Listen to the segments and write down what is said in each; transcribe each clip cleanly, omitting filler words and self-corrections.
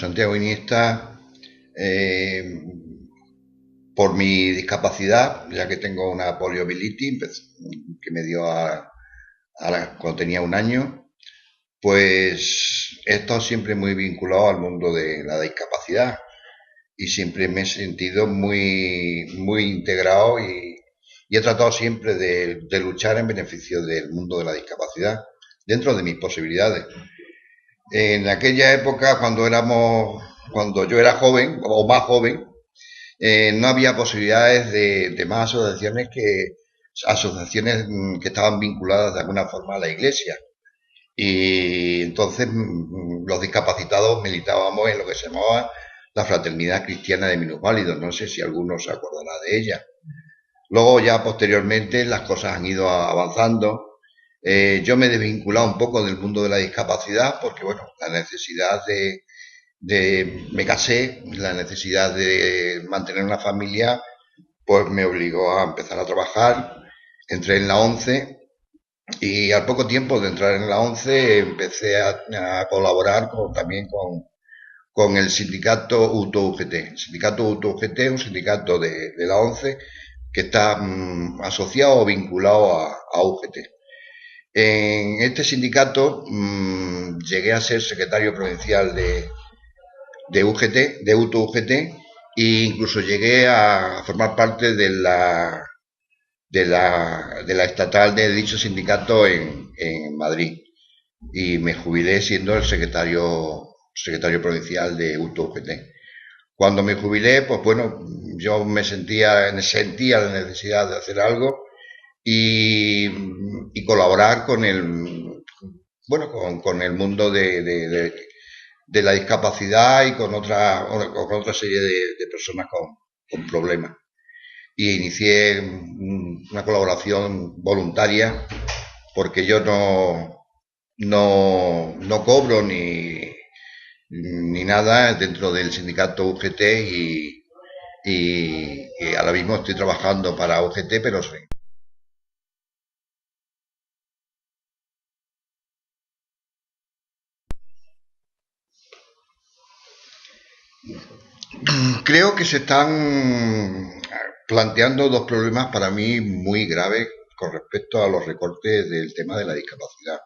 santiagoinista, eh, por mi discapacidad, ya que tengo una poliomielitis que me dio cuando tenía un año, pues he estado siempre muy vinculado al mundo de la discapacidad y siempre me he sentido muy integrado y he tratado siempre de luchar en beneficio del mundo de la discapacidad dentro de mis posibilidades. En aquella época, cuando yo era joven o más joven, no había posibilidades de más asociaciones que estaban vinculadas de alguna forma a la Iglesia. Y entonces los discapacitados militábamos en lo que se llamaba la Fraternidad Cristiana de Minusválidos. No sé si alguno se acordará de ella. Luego ya posteriormente las cosas han ido avanzando. Yo me he desvinculado un poco del mundo de la discapacidad porque, bueno, la necesidad me casé, la necesidad de mantener una familia, pues me obligó a empezar a trabajar. Entré en la ONCE y al poco tiempo de entrar en la ONCE empecé a colaborar también con el sindicato UTO-UGT. El sindicato UTO-UGT es un sindicato de la ONCE que está asociado o vinculado a UGT. En este sindicato llegué a ser secretario provincial de UGT, de UTO-UGT, e incluso llegué a formar parte de la estatal de dicho sindicato en Madrid. Y me jubilé siendo el secretario provincial de UTO-UGT. Cuando me jubilé, pues bueno, yo sentía la necesidad de hacer algo y colaborar con con el mundo de la discapacidad y con otra serie de personas con problemas. Y inicié una colaboración voluntaria porque yo no cobro ni nada dentro del sindicato UGT y ahora mismo estoy trabajando para UGT, pero sí. Creo que se están planteando dos problemas para mí muy graves con respecto a los recortes del tema de la discapacidad.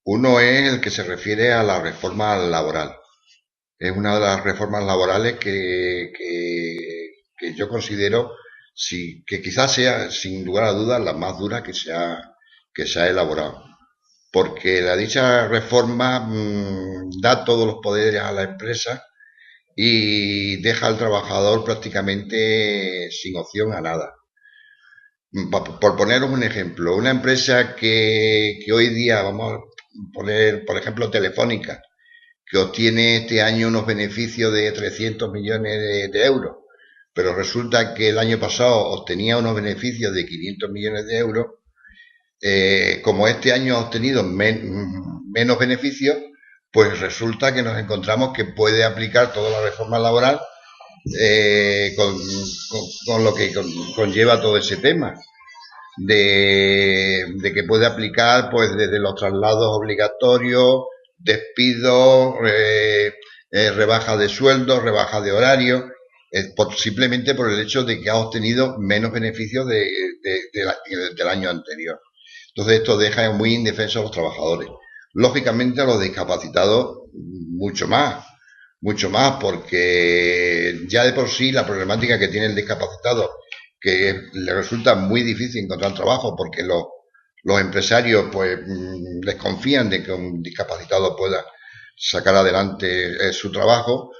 Uno es el que se refiere a la reforma laboral. Es una de las reformas laborales que yo considero que quizás sea, sin lugar a dudas, la más dura que se ha elaborado. Porque la dicha reforma da todos los poderes a la empresa y deja al trabajador prácticamente sin opción a nada. Por poneros un ejemplo, una empresa que hoy día, vamos a poner, por ejemplo, Telefónica, que obtiene este año unos beneficios de 300 millones de euros, pero resulta que el año pasado obtenía unos beneficios de 500 millones de euros, como este año ha obtenido menos beneficios, pues resulta que nos encontramos que puede aplicar toda la reforma laboral con lo que conlleva todo ese tema. De que puede aplicar pues desde los traslados obligatorios, despidos, rebaja de sueldo, rebaja de horario, simplemente por el hecho de que ha obtenido menos beneficios del año anterior. Entonces esto deja muy indefensos a los trabajadores. Lógicamente a los discapacitados mucho más, porque ya de por sí la problemática que tiene el discapacitado, que le resulta muy difícil encontrar trabajo porque los empresarios pues desconfían de que un discapacitado pueda sacar adelante su trabajo,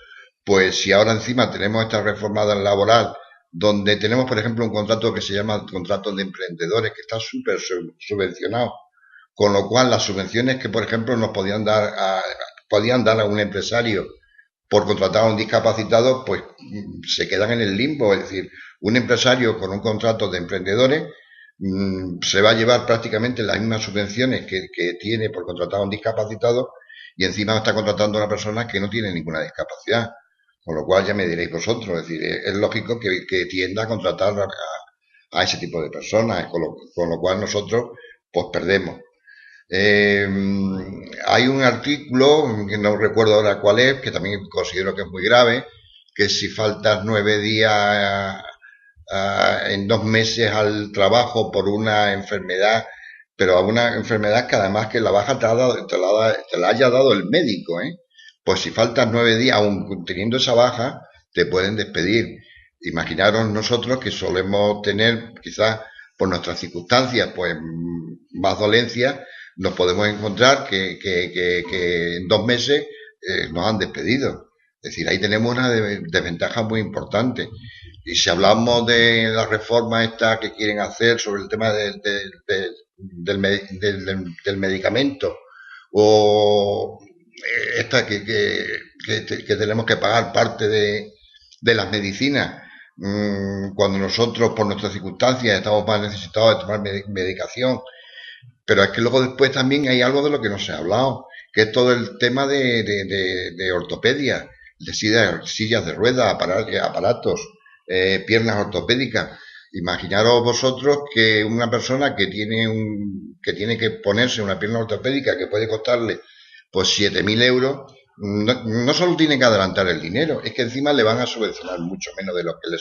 pues si ahora encima tenemos esta reforma laboral donde tenemos, por ejemplo, un contrato que se llama contrato de emprendedores que está súper subvencionado, con lo cual las subvenciones que, por ejemplo, nos podían dar a un empresario por contratar a un discapacitado, pues se quedan en el limbo. Es decir, un empresario con un contrato de emprendedores se va a llevar prácticamente las mismas subvenciones que tiene por contratar a un discapacitado y encima está contratando a una persona que no tiene ninguna discapacidad. Con lo cual ya me diréis vosotros, es decir, es lógico que tienda a contratar a ese tipo de personas, con lo cual nosotros pues perdemos. Eh, Hay un artículo, que no recuerdo ahora cuál es, que también considero que es muy grave, que si faltas 9 días en 2 meses al trabajo por una enfermedad, pero a una enfermedad que además que la baja te la haya dado el médico, ¿eh? Pues si faltas 9 días, aun teniendo esa baja, te pueden despedir. Imaginaros nosotros que solemos tener, quizás por nuestras circunstancias, pues más dolencias, nos podemos encontrar que en 2 meses nos han despedido. Es decir, ahí tenemos una desventaja muy importante. Y si hablamos de la reforma esta que quieren hacer sobre el tema del medicamento, o esta que tenemos que pagar parte de las medicinas, cuando nosotros por nuestras circunstancias estamos más necesitados de tomar medicación, pero es que luego después también hay algo de lo que no se ha hablado, que es todo el tema de ortopedia, de sillas de ruedas, aparatos, piernas ortopédicas. Imaginaros vosotros que una persona que tiene que ponerse una pierna ortopédica que puede costarle pues 7.000 euros, no solo tiene que adelantar el dinero, es que encima le van a subvencionar mucho menos de lo que le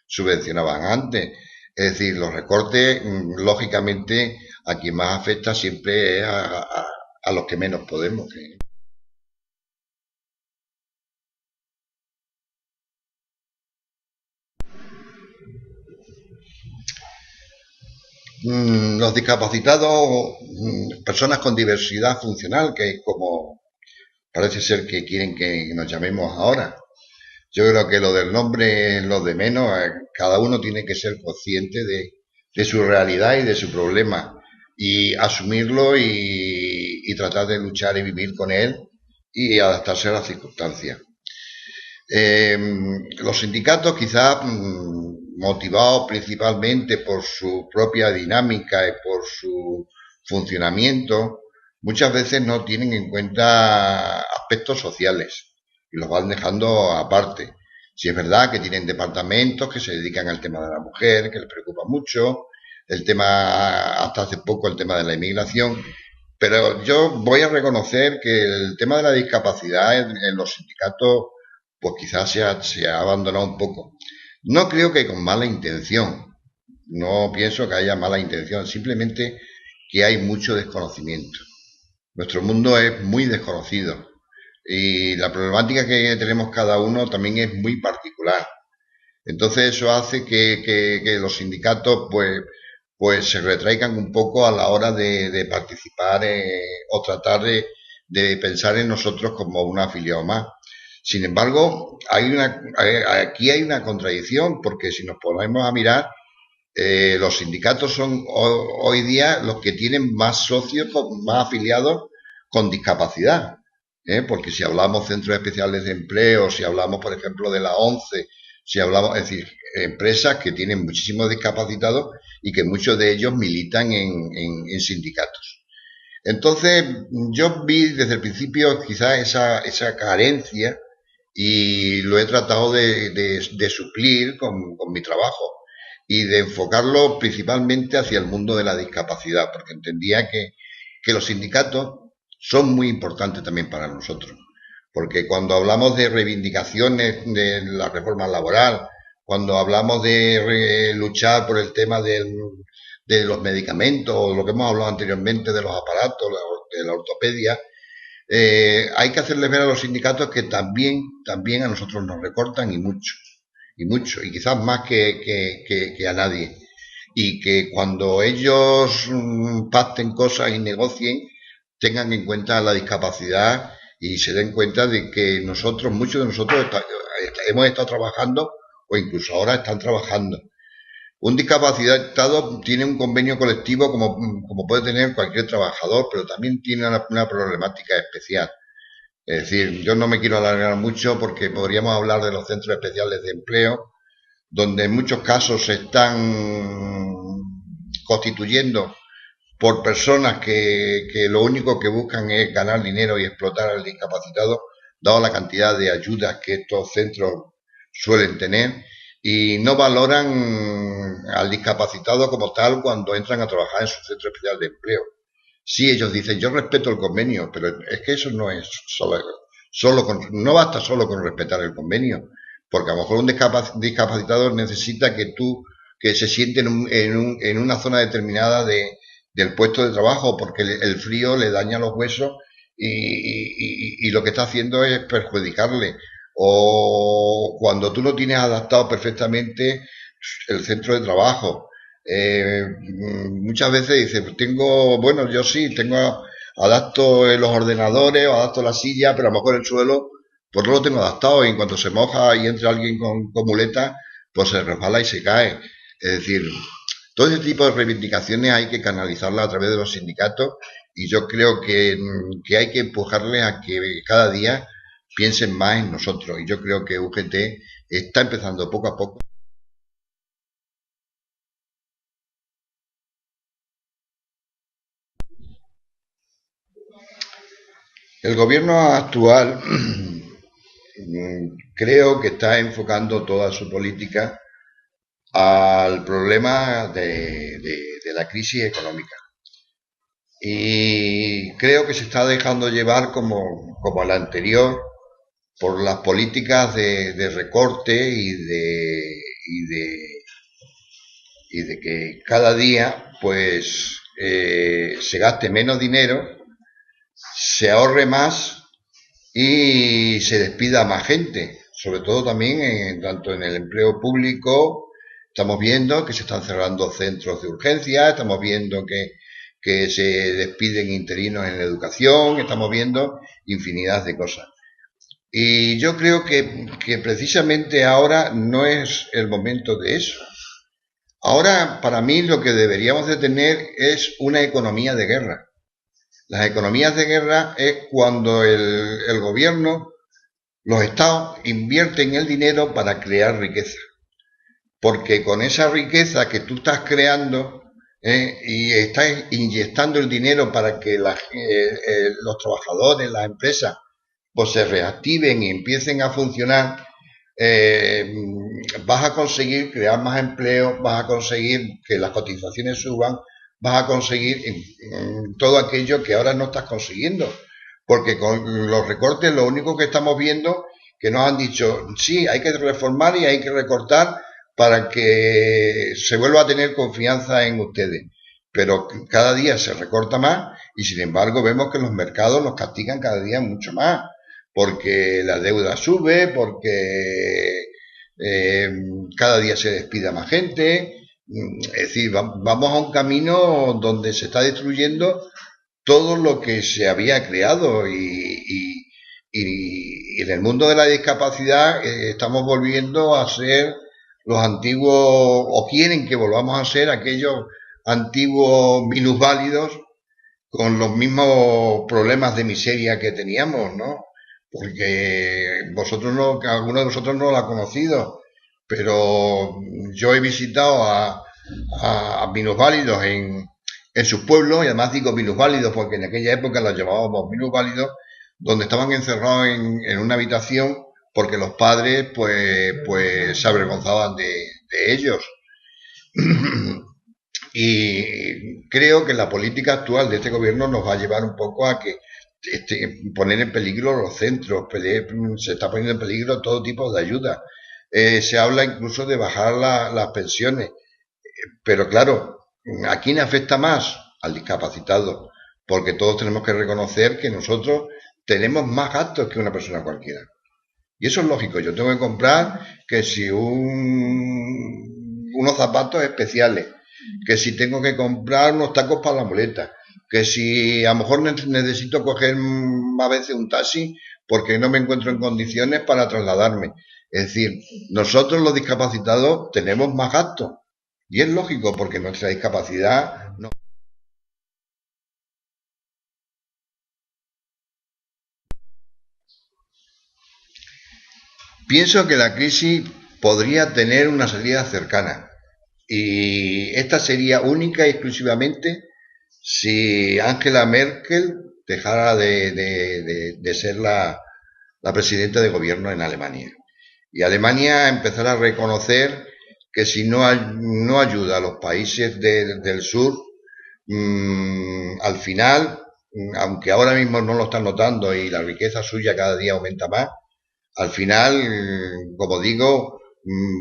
subvencionaban antes. Es decir, los recortes, lógicamente, a quien más afecta siempre es a los que menos podemos. Los discapacitados, personas con diversidad funcional, que es como parece ser que quieren que nos llamemos ahora. Yo creo que lo del nombre es lo de menos. Cada uno tiene que ser consciente de su realidad y de su problema y asumirlo y tratar de luchar y vivir con él y adaptarse a las circunstancias. Eh, los sindicatos, quizás motivados principalmente por su propia dinámica y por su funcionamiento, muchas veces no tienen en cuenta aspectos sociales y los van dejando aparte. Si es verdad que tienen departamentos que se dedican al tema de la mujer, que les preocupa mucho, el tema, hasta hace poco, el tema de la inmigración, pero yo voy a reconocer que el tema de la discapacidad en los sindicatos, pues quizás se ha abandonado un poco. No creo que con mala intención, no pienso que haya mala intención, simplemente que hay mucho desconocimiento. Nuestro mundo es muy desconocido y la problemática que tenemos cada uno también es muy particular. Entonces eso hace que los sindicatos pues se retraigan un poco a la hora de participar o tratar de pensar en nosotros como un afiliado más. Sin embargo, aquí hay una contradicción porque si nos ponemos a mirar, los sindicatos son hoy día los que tienen más socios, más afiliados con discapacidad. Porque si hablamos centros especiales de empleo, si hablamos, por ejemplo, de la ONCE, si hablamos, es decir, empresas que tienen muchísimos discapacitados y que muchos de ellos militan en sindicatos. Entonces, yo vi desde el principio quizás esa carencia y lo he tratado de suplir con mi trabajo y de enfocarlo principalmente hacia el mundo de la discapacidad, porque entendía que los sindicatos son muy importantes también para nosotros. Porque cuando hablamos de reivindicaciones de la reforma laboral, cuando hablamos de luchar por el tema de los medicamentos, o lo que hemos hablado anteriormente de los aparatos, de la ortopedia, hay que hacerles ver a los sindicatos que también a nosotros nos recortan y mucho, y quizás más que a nadie. Y que cuando ellos pacten cosas y negocien, tengan en cuenta la discapacidad y se den cuenta de que muchos de nosotros hemos estado trabajando o incluso ahora están trabajando. Un discapacitado tiene un convenio colectivo como puede tener cualquier trabajador, pero también tiene una problemática especial. Es decir, yo no me quiero alargar mucho porque podríamos hablar de los centros especiales de empleo, donde en muchos casos se están constituyendo por personas que lo único que buscan es ganar dinero y explotar al discapacitado, dado la cantidad de ayudas que estos centros suelen tener, y no valoran al discapacitado como tal cuando entran a trabajar en su centro especial de empleo. Sí, ellos dicen, yo respeto el convenio, pero es que eso no es no basta solo con respetar el convenio, porque a lo mejor un discapacitado necesita que se siente en una zona determinada del puesto de trabajo, porque el frío le daña los huesos y lo que está haciendo es perjudicarle. O cuando tú no tienes adaptado perfectamente el centro de trabajo. Muchas veces dice, pues bueno, yo sí, adapto los ordenadores o adapto la silla, pero a lo mejor el suelo, pues no lo tengo adaptado y en cuanto se moja y entra alguien con muleta, pues se resbala y se cae. Es decir, todo ese tipo de reivindicaciones hay que canalizarlas a través de los sindicatos y yo creo que hay que empujarles a que cada día piensen más en nosotros. Y yo creo que UGT está empezando poco a poco. El gobierno actual creo que está enfocando toda su política al problema de la crisis económica. Y creo que se está dejando llevar como el anterior por las políticas de recorte y de que cada día pues se gaste menos dinero, se ahorre más y se despida a más gente, sobre todo también tanto en el empleo público. Estamos viendo que se están cerrando centros de urgencia, estamos viendo que se despiden interinos en la educación, estamos viendo infinidad de cosas. Y yo creo que precisamente ahora no es el momento de eso. Ahora, para mí, lo que deberíamos de tener es una economía de guerra. Las economías de guerra es cuando el gobierno, los estados, invierten el dinero para crear riqueza. Porque con esa riqueza que tú estás creando y estás inyectando el dinero para que los trabajadores, las empresas, pues se reactiven y empiecen a funcionar, eh, vas a conseguir crear más empleo, vas a conseguir que las cotizaciones suban, vas a conseguir todo aquello que ahora no estás consiguiendo. Porque con los recortes lo único que estamos viendo que nos han dicho, sí, hay que reformar y hay que recortar para que se vuelva a tener confianza en ustedes. Pero cada día se recorta más y sin embargo vemos que los mercados nos castigan cada día mucho más porque la deuda sube, porque eh, cada día se despide a más gente. Es decir, vamos a un camino donde se está destruyendo todo lo que se había creado y en el mundo de la discapacidad estamos volviendo a ser los antiguos, o quieren que volvamos a ser aquellos antiguos minusválidos con los mismos problemas de miseria que teníamos, ¿no? Porque vosotros no, que alguno de vosotros no lo ha conocido, pero yo he visitado a minusválidos en sus pueblos, y además digo minusválidos porque en aquella época los llamábamos minusválidos, donde estaban encerrados en una habitación porque los padres pues se avergonzaban de ellos. Y creo que la política actual de este gobierno nos va a llevar un poco a que poner en peligro los centros, se está poniendo en peligro todo tipo de ayuda. Se habla incluso de bajar las pensiones, pero claro, ¿a quién afecta más? Al discapacitado, porque todos tenemos que reconocer que nosotros tenemos más gastos que una persona cualquiera. Y eso es lógico, yo tengo que comprar que si unos zapatos especiales, que si tengo que comprar unos tacos para la muleta, que si a lo mejor necesito coger a veces un taxi porque no me encuentro en condiciones para trasladarme. Es decir, nosotros los discapacitados tenemos más gastos. Y es lógico porque nuestra discapacidad no. Pienso que la crisis podría tener una salida cercana y esta sería única y exclusivamente si Angela Merkel dejara de ser la presidenta de gobierno en Alemania. Y Alemania empezara a reconocer que si no ayuda a los países del sur, al final, aunque ahora mismo no lo están notando y la riqueza suya cada día aumenta más, al final, como digo,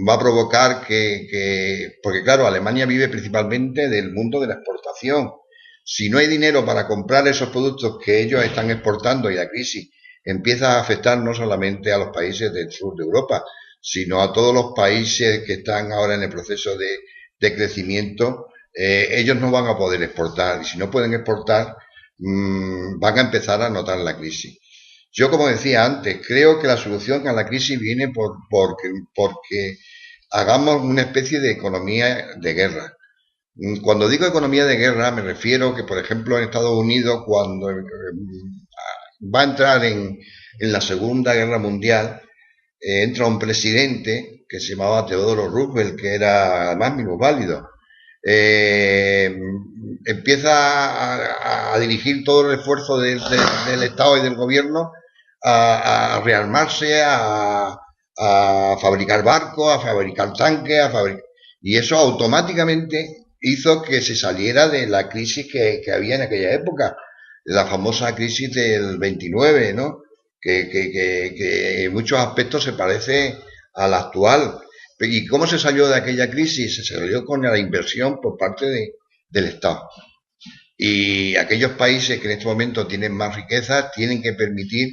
va a provocar porque claro, Alemania vive principalmente del mundo de la exportación. Si no hay dinero para comprar esos productos que ellos están exportando y la crisis empieza a afectar no solamente a los países del sur de Europa, sino a todos los países que están ahora en el proceso de crecimiento, ellos no van a poder exportar y si no pueden exportar, van a empezar a notar la crisis. Yo, como decía antes, creo que la solución a la crisis viene porque hagamos una especie de economía de guerra. Cuando digo economía de guerra, me refiero que, por ejemplo, en Estados Unidos, cuando va a entrar en la Segunda Guerra Mundial, entra un presidente que se llamaba Teodoro Roosevelt, que era además minusválido. Eh, Empieza a dirigir todo el esfuerzo del Estado y del gobierno a rearmarse, a fabricar barcos, a fabricar tanques, y eso automáticamente hizo que se saliera de la crisis que había en aquella época, la famosa crisis del 29, ¿no? Que en muchos aspectos se parece a la actual. ¿Y cómo se salió de aquella crisis? Se salió con la inversión por parte del Estado. Y aquellos países que en este momento tienen más riqueza tienen que permitir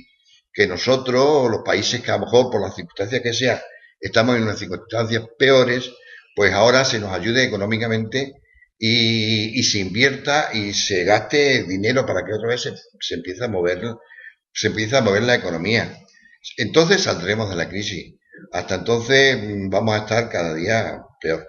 que nosotros, los países que a lo mejor por las circunstancias que sea, estamos en unas circunstancias peores, pues ahora se nos ayude económicamente y se invierta y se gaste dinero para que otra vez se empiece a mover la economía. Entonces saldremos de la crisis. Hasta entonces vamos a estar cada día peor.